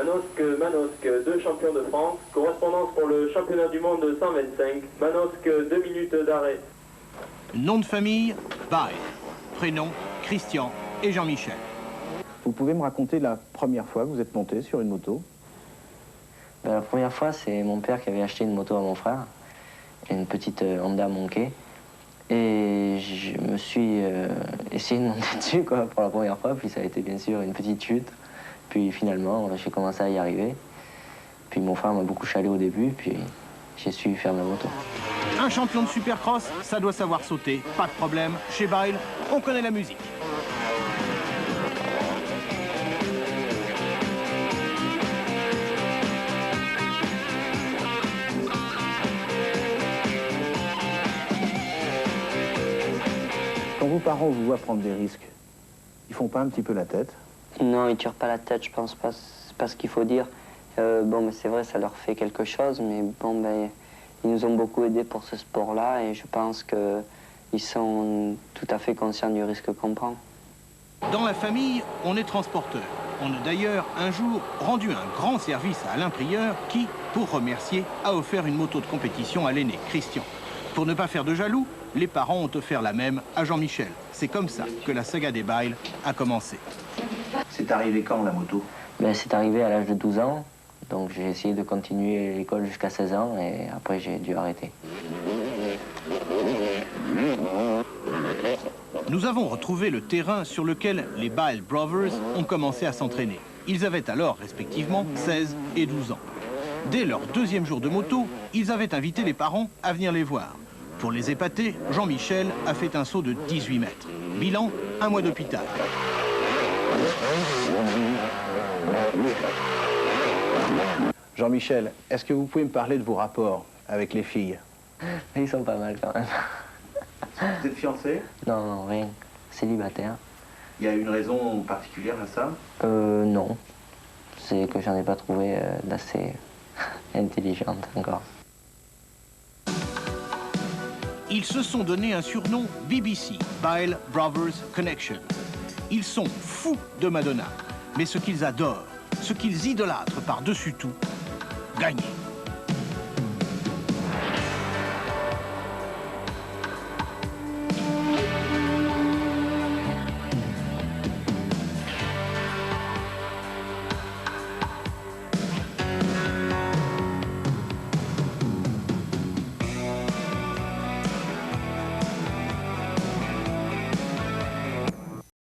Manosque, 2 champions de France. Correspondance pour le championnat du monde de 125. Manosque, 2 minutes d'arrêt. Nom de famille, Bail. Prénom, Christian et Jean-Michel. Vous pouvez me raconter la première fois que vous êtes monté sur une moto? La première fois, c'est mon père qui avait acheté une moto à mon frère, une petite Honda Monkey. Et je me suis essayé de monter dessus quoi, pour la première fois, puis ça a été bien sûr une petite chute. Puis finalement, j'ai commencé à y arriver. Puis mon frère m'a beaucoup chalé au début, puis j'ai su faire ma moto. Un champion de supercross, ça doit savoir sauter, pas de problème. Chez Bail, on connaît la musique. Quand vos parents vous voient prendre des risques, ils font pas un petit peu la tête? Non, ils ne tirent pas la tête, je pense pas. C'est pas ce qu'il faut dire. Bon, mais c'est vrai, ça leur fait quelque chose, mais bon, ben, ils nous ont beaucoup aidés pour ce sport-là et je pense qu'ils sont tout à fait conscients du risque qu'on prend. Dans la famille, on est transporteur. On a d'ailleurs un jour rendu un grand service à Alain Prieur qui, pour remercier, a offert une moto de compétition à l'aîné, Christian. Pour ne pas faire de jaloux, les parents ont offert la même à Jean-Michel. C'est comme ça que la saga des Bail a commencé. C'est arrivé quand, la moto? Ben, c'est arrivé à l'âge de 12 ans, donc j'ai essayé de continuer l'école jusqu'à 16 ans et après j'ai dû arrêter. Nous avons retrouvé le terrain sur lequel les Bail Brothers ont commencé à s'entraîner. Ils avaient alors respectivement 16 et 12 ans. Dès leur deuxième jour de moto, ils avaient invité les parents à venir les voir. Pour les épater, Jean-Michel a fait un saut de 18 mètres. Bilan, 1 mois d'hôpital. Jean-Michel, est-ce que vous pouvez me parler de vos rapports avec les filles? Ils sont pas mal quand même. Vous êtes fiancé? Non, non, rien. Célibataire. Il y a une raison particulière à ça? Non. C'est que j'en ai pas trouvé d'assez intelligente encore. Ils se sont donné un surnom BBC, Bail Brothers Connection. Ils sont fous de Madonna, mais ce qu'ils adorent, ce qu'ils idolâtrent par-dessus tout, gagner.